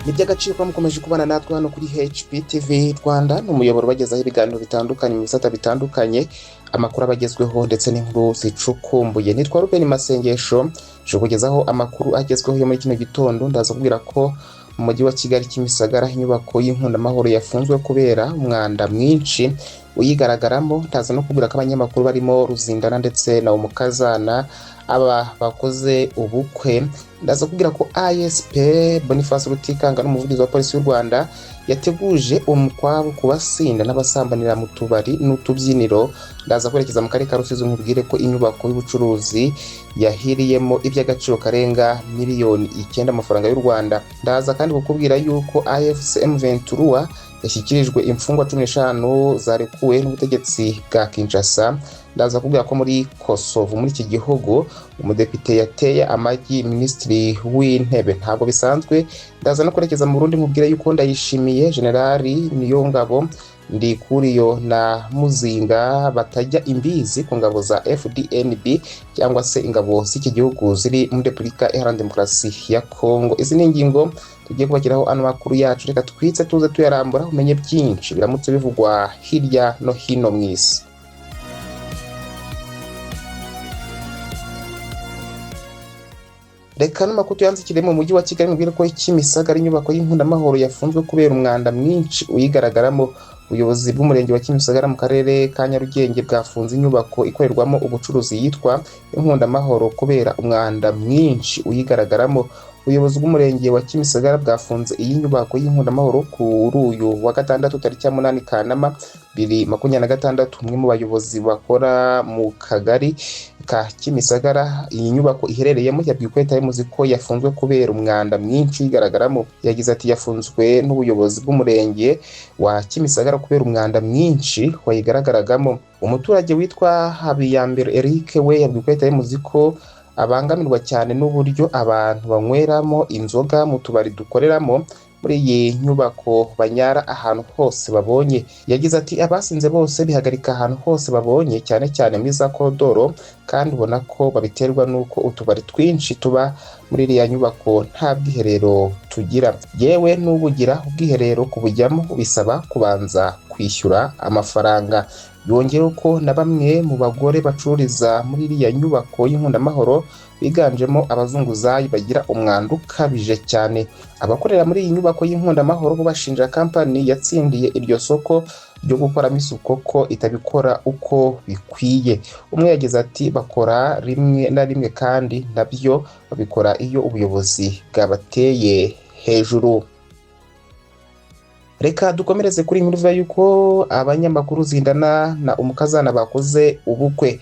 Ni by'agaciro ko mukomeje kubana natwe hano kuri HPTV Rwanda, ni umuyoboro bagezaho ibiganiro bitandukanye mu bisata bitandukanye, amakuru abagezweho ndetse n'inkuru zicukumbuye. Nitwa Ruben Masengesho, je kugezaho amakuru agezweho yo muri kino gitondo. Ndaza kubwira ko mu mujyi wa Kigali Kimisagara inyubako y'Inkundamahoro yafunzwe kubera umwanda mwinshi uyigaragaramo. Ndaza no kubwira ko abanyamakuru barimo Ruzindana ndetse na Umukazana aba bakoze ubukwe. Ndaza kubwira ko ISP Boniface Rutikanga n'umuvugizi wa polisi y'u Rwanda yateguje umukwabu kubasinda n'abasambanira mu tubari n'utubyiniro. Ndaza kwerekeza mu karere ka Rusizi nkubwire ko inyubako y'ubucuruzi yahiriyemo iby'agaciro karenga miliyoni 9 amafaranga y'u Rwanda. Ndaza kandi kukubwira yuko AFC M23 yashyikirijwe imfungwa 15 zarekuwe n'ubutegetsi bwa Kinshasa. Ndaza kubwira ko muri Kosovo, muri iki gihugu, umudepite yateye amagi minisitiri w'intebe. Ntabwo bisanzwe. Ndaza no kwerekeza mu Burundi nkubwira yuko Ndayishimiye Generali Niyongabo Ndikuriyo na Muzinga batajya imbizi ku ngabo za FDNB cyangwa se ingabo z'iki gihugu ziri muri Repubulika Iharanira Demokarasi ya Kongo. Izi ni ingingo tugiye kubakiraho ano makuru yacu. Reka twitse tuze tuyarambura umenye byinshi biramutse bivugwa hirya no hino mu isi. Reka n'amakuru yanzikire mu mujyi wa Kigali mubwire ko Kimisagara inyubako y'Inkundamahoro yafunzwe kubera umwanda mwinshi uyigaragaramo. Ubuyobozi bw'umurenge wa Kimisagara mu karere ka Nyarugenge bwafunze inyubako ikorerwamo ubucuruzi yitwa Inkundamahoro kubera umwanda mwinshi uyigaragaramo. Ubuyobozi bw'umurenge wa Kimisagara bwafunze iyi nyubako y'Inkundamahoro kuri uyu wa gatandatu tariki ya 8 Kanama 2026. Umwe mu bayobozi bakora mu kagari ka Kimisagara iyi nyubako iherereyemo yabwiye ko itayimuzi ko yafunzwe kubera umwanda mwinshi uyigaragaramo. Yagize ati yafunzwe n'ubuyobozi bw'umurenge wa Kimisagara kubera umwanda mwinshi wayigaragaragamo. Umuturage witwa Habiyambere Eric we yabwiye ko itayimuzi ko abangamirwa cyane n'uburyo abantu banyweramo inzoga mu tubari dukoreramo muri iyi nyubako banyara ahantu hose babonye. Yagize ati abasinze bose bihagarika ahantu hose babonye, cyane cyane muri za koridoro, kandi ubona ko babiterwa n'uko utubari twinshi tuba muri iriya nyubako nta bwiherero tugira. Yewe n'ubugira ubwiherero kubujyamo bisaba kubanza kwishyura amafaranga. Yongeyeho ko na bamwe mu bagore bacururiza muri iriya nyubako y'Inkundamahoro biganjemo abazunguzayi bagira umwanda ukabije cyane. Abakorera muri iyi nyubako y'Inkundamahoro bo bashinja kampani yatsindiye iryo soko ryo gukoramo isuku ko itabikora uko bikwiye. Umwe yagize ati bakora rimwe na rimwe kandi nabyo babikora iyo ubuyobozi bwabateye hejuru. Reka dukomereze kuri inkuru yuko abanyamakuru Zindana na Umukazana bakoze ubukwe.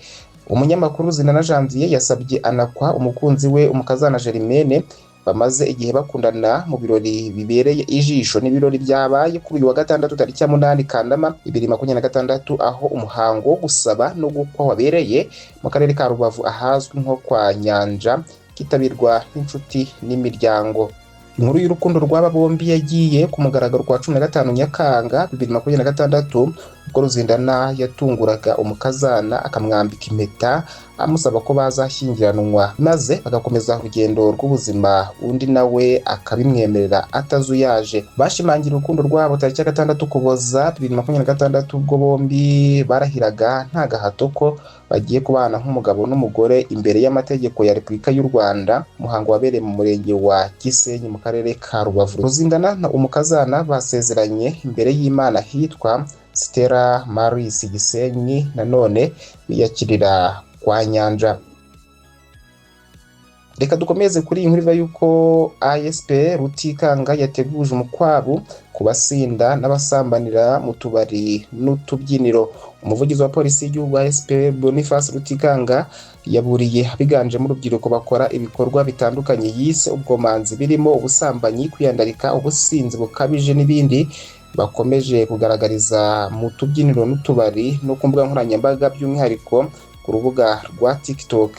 Umunyamakuru Zindana Janvier yasabye anakwa umukunzi we Umukazana Germaine bamaze igihe bakundana mu birori bibereye ijisho. N'ibirori byabaye kuri uyu wa gatandatu tariki ya 8 Kanama 2026, aho umuhango wo gusaba no gukwa wabereye mu karere ka Rubavu ahazwi nko kwa Nyanja, kitabirwa n'inshuti n'imiryango. Inkuru y'urukundo rw'aba bombi yagiye ku mugaragaro kwa 15 Nyakanga 2026, ubwo Ruzindana yatunguraga Umukazana akamwambika impeta amusaba ko bazashyingiranwa maze bagakomeza urugendo rw'ubuzima, undi nawe akabimwemerera atazuyaje. Bashimangira urukundo rwabo tariki ya 6 Ukuboza 2026, ubwo bombi barahiraga nta gahato ko bagiye kubana nk'umugabo n'umugore imbere y'amategeko ya Repubulika y'u Rwanda. Umuhango wabereye mu murenge wa Gisenyi mu karere ka Rubavu. Ruzindana na Umukazana basezeranye imbere y'Imana hitwa Stella Maris Gisenyi, nanone biyakirira kwa Nyanja. Reka dukomeze kuri iyi nkuru yuko ISP Rutikanga yateguje umukwabu kubasinda n'abasambanira mu tubari n'utubyiniro. Umuvugizi wa polisi y'igihugu ISP Boniface Rutikanga yaburiye abiganjemo urubyiruko bakora ibikorwa bitandukanye yise ubwomanzi birimo ubusambanyi, kwiyandarika, ubusinzi bukabije n'ibindi bakomeje kugaragariza mu tubyiniro n'utubari no ku mbuga nkoranyambaga, by'umwihariko ku rubuga rwa TikTok.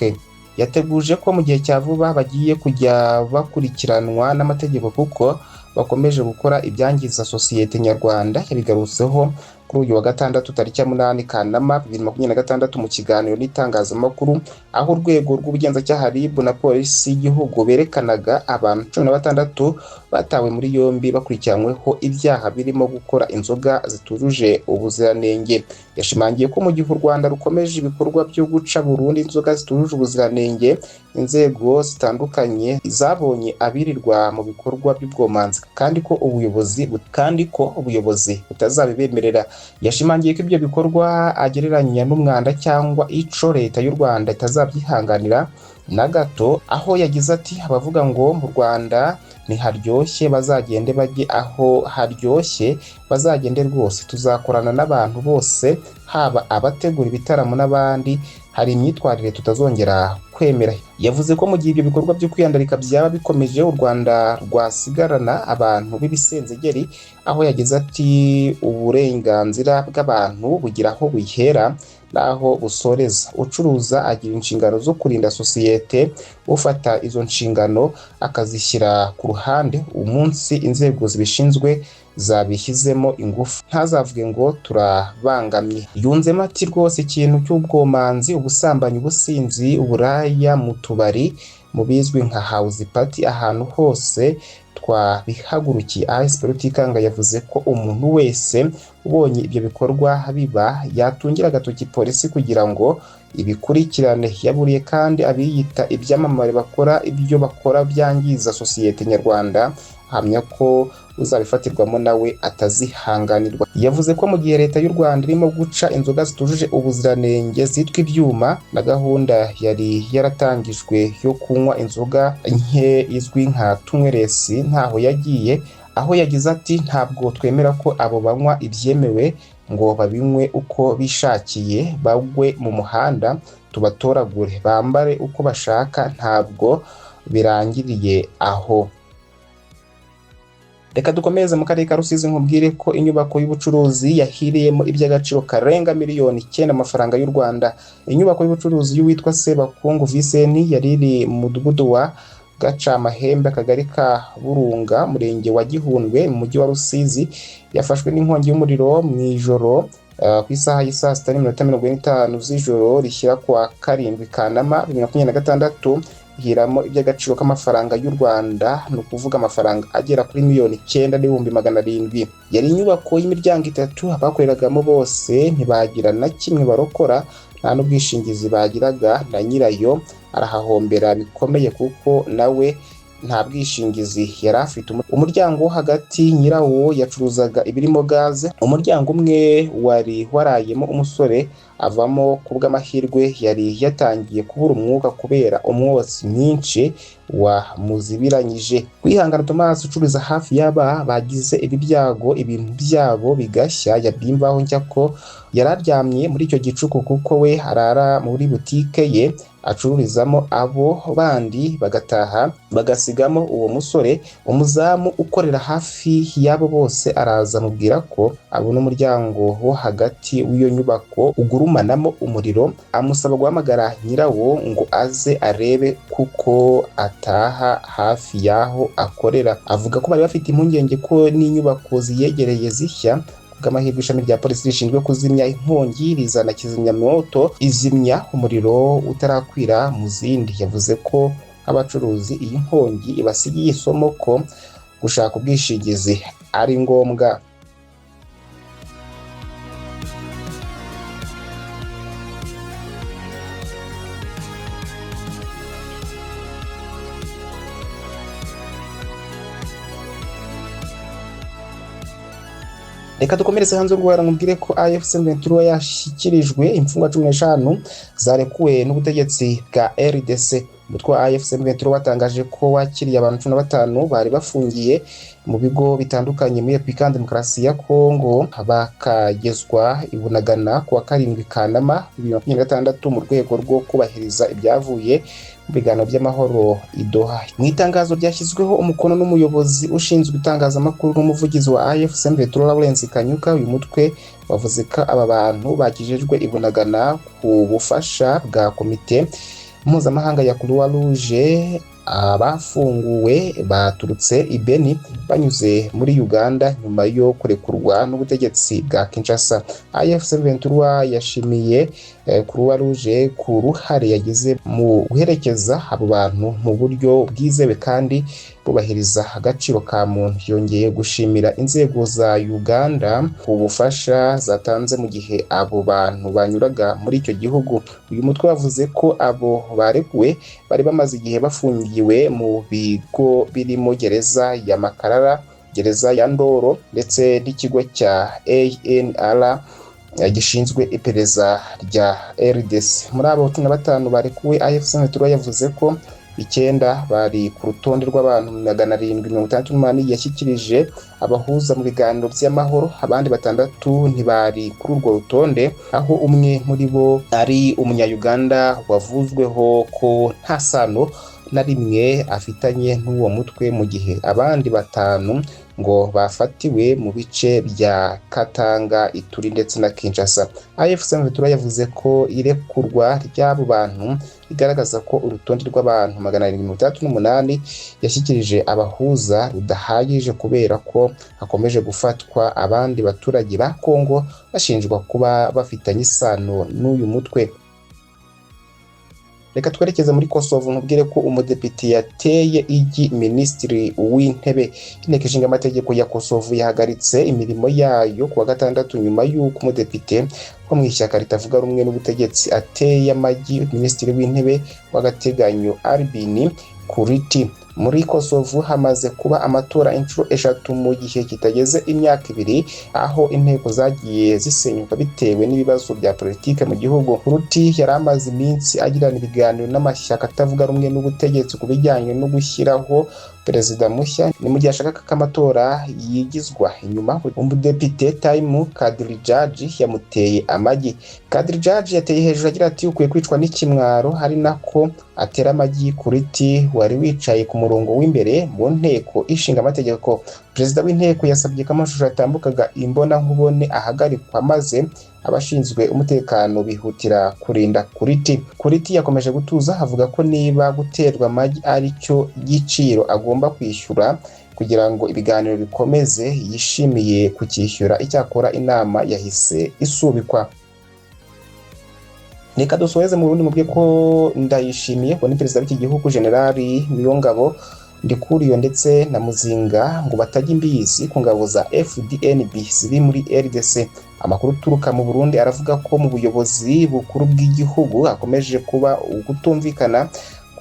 Yateguje ko mu gihe cya vuba bagiye kujya bakurikiranwa n'amategeko kuko bakomeje gukora ibyangiza sosiyete nyarwanda. Yabigarutseho kuri uyu wa gatandatu tariki ya 8 Kanama 2026 mu kiganiro n'itangazamakuru, aho urwego rw'ubugenzacyaha RIB na polisi y'igihugu berekanaga abantu 16 batawe muri yombi bakurikiranyweho ibyaha birimo gukora inzoga zitujuje ubuziranenge. Yashimangiye ko mu gihe u Rwanda rukomeje ibikorwa byo guca burundu inzoga zitujuje ubuziranenge, inzego zitandukanye zabonye abirirwa mu bikorwa by'ubwomanzi kandi ko ubuyobozi butazabibemerera. Yashimangiye ko ibyo bikorwa agereranya n'umwanda cyangwa ico leta y'u Rwanda itazabyihanganira na gato, aho yagize ati abavuga ngo mu Rwanda ntiharyoshye bazagende bajye aho haryoshye, bazagende rwose. Tuzakorana n'abantu bose, haba abategura ibitaramo n'abandi. Hari imyitwarire tutazongera kwemera. Yavuze ko mu gihe ibyo bikorwa byo kwiyandarika byaba bikomeje, u Rwanda rwasigarana abantu b'ibisenzegeri, aho yagize ati uburenganzira bw'abantu bugira aho buhera naho busoreza. Ucuruza agira inshingano zo kurinda sosiyete, ufata izo nshingano akazishyira ku ruhande umunsi inzego zibishinzwe zabishyizemo ingufu. Ntazavuge ngo turabangamye. Yunzemo ati rwose ikintu cy'ubwomanzi, ubusambanyi, ubusinzi, uburaya mu tubari, mu bizwi nka house party, ahantu hose twabihagurukiye. ASP Rutikanga yavuze ko umuntu wese ubonye ibyo bikorwa biba yatungira agatoki polisi kugira ngo ibikurikirane. Yaburiye kandi abiyita ibyamamare bakora ibyo bakora byangiza sosiyete nyarwanda, ahamya ko uzabifatirwamo nawe atazihanganirwa. Yavuze ko mu gihe leta y'u Rwanda irimo guca inzoga zitujuje ubuziranenge zitwa ibyuma, na gahunda yari yaratangijwe yo kunywa inzoga nke izwi nka tunyweresi ntaho yagiye, aho yagize ati ntabwo twemera ko abo banywa ibyemewe ngo babinywe uko bishakiye, bagwe mu muhanda tubatoragure, bambare uko bashaka, ntabwo birangiriye aho. Reka dukomeze mu karere ka Rusizi nkubwire ko inyubako y'ubucuruzi yahiriyemo iby'agaciro karenga miliyoni 9 amafaranga y'u Rwanda. Inyubako y'ubucuruzi y'uwitwa Sebakungu Viseni yari iri mu mudugudu wa Gacamahembe, akagari ka Burunga, murenge wa Gihundwe, mu mujyi wa Rusizi, yafashwe n'inkongi y'umuriro mu ijoro ku isaha y'isa 6:45 z'ijoro rishyira kwa 7 Kanama 2026. Hiramo iby'agaciro k'amafaranga y'u Rwanda, ni ukuvuga amafaranga agera kuri miliyoni 9,700,000. Yari inyubako y'imiryango 3, abakoreragamo bose ntibagira na kimwe barokora, nta n'ubwishingizi bagiraga, na nyirayo arahahombera bikomeye kuko nawe nta bwishingizi yari afite. Umuryango wo hagati nyirawo yacuruzaga ibirimo gaze. Umuryango umwe wari warayemo umusore avamo kubw'amahirwe, yari yatangiye kubura umwuka kubera umwotsi mwinshi wamuzibiranyije. Kwihangana Thomas ucuruza hafi y'aba bagize ibi byago, ibintu byabo bigashya. Yabimvaho njya ko yararyamye muri icyo gicuku kuko we arara muri butike ye acururizamo, abo bandi bagataha bagasigamo uwo musore. Umuzamu ukorera hafi y'abo bose araza amubwira ko abona umuryango wo hagati w'iyo nyubako ugurumanamo umuriro, amusaba guhamagara nyirawo ngo aze arebe kuko ataha hafi y'aho akorera. Avuga ko bari bafite impungenge ko n'inyubako ziyegereye zishya. Bw'amahirwe ishami rya polisi rishinzwe kuzimya inkongi rizana kizimyamwoto izimya umuriro utarakwira mu zindi. Yavuze ko abacuruzi iyi nkongi ibasigiye isomo ko gushaka ubwishingizi ari ngombwa. Reka dukomereze hanze rwara nkubwire ko AFC M23 yashyikirijwe imfungwa 15 zarekuwe n'ubutegetsi bwa RDC. Umutwe wa AFC M23 watangaje ko wakiriye abantu 15 bari bafungiye mu bigo bitandukanye muri Repubulika Demokarasi ya Kongo, bakagezwa ibunagana ku wa 7 Kanama 2026 mu rwego rwo kubahiriza ibyavuye mu biganiro by'amahoro i Doha. Mu itangazo ryashyizweho umukono n'umuyobozi ushinzwe itangazamakuru n'umuvugizi wa AFC M23 Lawrence Kanyuka, uyu mutwe wavuze ko aba bantu bakijejwe ibunagana ku bufasha bwa komite mpuzamahanga ya Croix Rouge abafunguwe baturutse i Beni banyuze muri Uganda nyuma yo kurekurwa n'ubutegetsi bwa Kinshasa. AFC M23 yashimiye Croix Rouge ku ruhare yagize mu guherekeza abo bantu mu buryo bwizewe kandi bubahiriza agaciro ka muntu. Yongeye gushimira inzego za Uganda ku bufasha zatanze mu gihe abo bantu banyuraga muri icyo gihugu. Uyu mutwe wavuze ko abo barekuwe bari bamaze igihe bafungiwe mu bigo birimo gereza ya Makarara, gereza ya Ndoro ndetse n'ikigo cya ANR gishinzwe iperereza rya RDC. Muri abo 15 barekuwe, AFC M23 yavuze ko 9 bari ku rutonde rw'abantu 768 yashyikirije abahuza mu biganiro by'amahoro. Abandi 6 ntibari kuri urwo rutonde, aho umwe muri bo ari umunya-Uganda wavuzweho ko nta sano na rimwe afitanye n'uwo mutwe, mu gihe abandi 5 ngo bafatiwe mu bice bya Katanga, Ituri ndetse na Kinshasa. AFC M23 yavuze ko irekurwa ry'abo bantu igaragaza ko urutonde rw'abantu 768 yashyikirije abahuza rudahagije, kubera ko hakomeje gufatwa abandi baturage ba Kongo bashinjwa kuba bafitanye isano n'uyu mutwe. Reka twerekeze muri Kosovo. Nkubwire ko umudepite yateye igi Minisitiri w'Intebe. Inteko Ishinga Amategeko ya Kosovo yahagaritse imirimo yayo kuwa gatandatu nyuma y'uko umudepite wo mu ishyaka ritavuga rumwe n'ubutegetsi ateye amagi Minisitiri w'Intebe w'agateganyo Albin Kurti. Muri Kosovo hamaze kuba amatora inshuro 3 mu gihe kitageze imyaka 2, aho inteko zagiye zisenyuka bitewe n'ibibazo bya politike mu gihugu. Kurti yari amaze iminsi agirana ibiganiro n'amashyaka atavuga rumwe n'ubutegetsi ku bijyanye no gushyiraho perezida mushya. Ni mu gihe ashaka ko amatora yigizwa inyuma, umudepite Taimu Kadrijaji yamuteye amagi. Kadrijaji yateye hejuru agira ati ukwiye kwicwa n'ikimwaro, hari nako atera amagi Kurti wari wicaye ku murongo w'imbere mu nteko ishinga amategeko. Perezida w'inteko yasabye ko amashusho yatambukaga imbona nkubone ahagarikwa, maze abashinzwe umutekano bihutira kurinda Kurti. Kurti yakomeje gutuza, avuga ko niba guterwa amagi ari cyo giciro agomba kwishyura kugira ngo ibiganiro bikomeze, yishimiye kukishyura. Icyakora inama yahise isubikwa. Reka dusoheze mu Burundi mubwiye ko Ndayishimiye ko ni perezida w'iki gihugu Generali Niyongabo Ndikuriyo ndetse na Muzinga ngo batajya imbizi ku ngabo za FDNB ziri muri RDC. Amakuru turuka mu Burundi aravuga ko mu buyobozi bukuru bw'igihugu hakomeje kuba ugutumvikana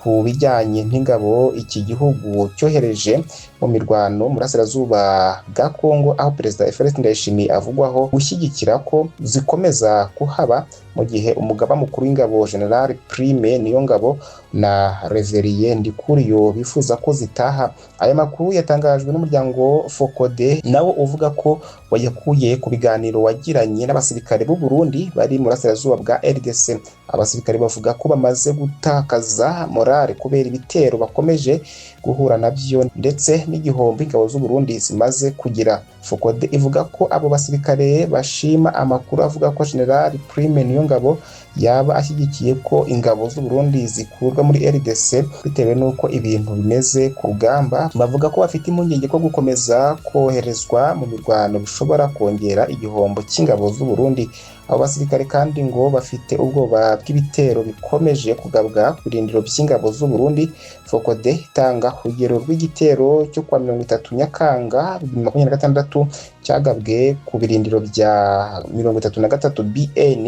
ku bijyanye n'ingabo iki gihugu cyohereje mu mirwano mu burasirazuba bwa Kongo, aho perezida Evariste Ndayishimiye avugwaho gushyigikira ko zikomeza kuhaba, mu gihe umugaba mukuru w'ingabo General Prime Niyongabo na Reverie Ndikuriyo bifuza ko zitaha. Aya makuru yatangajwe n'umuryango Focode, nawo uvuga ko wayakuye ku biganiro wagiranye n'abasirikare b'u Burundi bari mu burasirazuba bwa RDC. Abasirikare bavuga ko bamaze gutakaza morale kubera ibitero bakomeje guhura nabyo ndetse n'igihombo ingabo z'u Burundi zimaze kugira. Focode ivuga ko abo basirikare bashima amakuru avuga ko General Prime Niyongabo yaba ashyigikiye ko ingabo z'u Burundi zikurwa muri RDC bitewe n'uko ibintu bimeze ku rugamba. Bavuga ko bafite impungenge ko gukomeza koherezwa mu mirwano bishobora kongera igihombo cy'ingabo z'u Burundi. Abo basirikare kandi ngo bafite ubwoba bw'ibitero bikomeje kugabwa ku birindiro by'ingabo z'u Burundi. Focode itanga urugero rw'igitero cyo kwa 30 Nyakanga 2026 cyagabwe ku birindiro bya 33 BN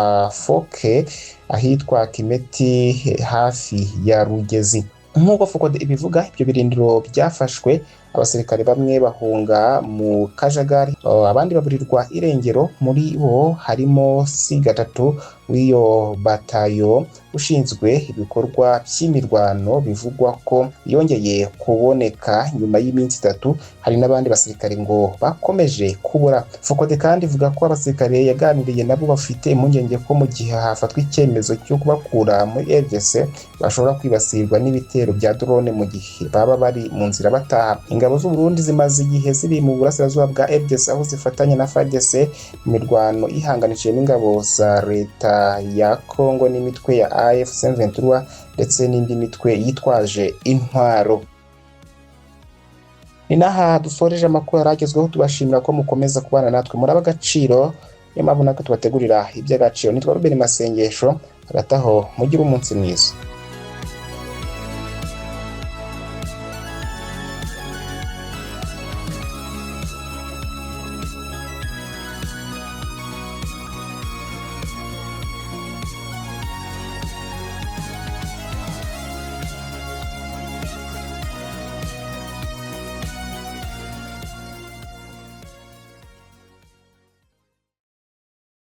Tafoke ahitwa Kimeti hafi ya Rugezi. Nk'uko Focode ibivuga, ibyo birindiro byafashwe, abasirikare bamwe bahunga mu kajagari, abandi baburirwa irengero. Muri bo harimo C3 w'iyo batayo ushinzwe ibikorwa by'imirwano, bivugwa ko yongeye kuboneka nyuma y'iminsi 3. Hari n'abandi basirikare ngo bakomeje kubura. Focode kandi ivuga ko abasirikare yaganiriye nabo bafite impungenge ko mu gihe hafatwa icyemezo cyo kubakura muri RDC bashobora kwibasirwa n'ibitero bya drone mu gihe baba bari mu nzira bataha. ingabo z'u Burundi zimaze igihe ziri mu burasirazuba bwa RDC aho zifatanya na FARDC mu mirwano ihanganishije n'ingabo za leta ya Congo n'imitwe ya AFC M23 ndetse n'indi mitwe yitwaje intwaro. Ni naha dusoreje amakuru yaragezweho, tubashimira ko mukomeza kubana natwe muri abagaciro. Niyo mpamvu natwe tubategurira iby'agaciro. Nitwa Ruben Masengesho, hagati aho mugire umunsi mwiza.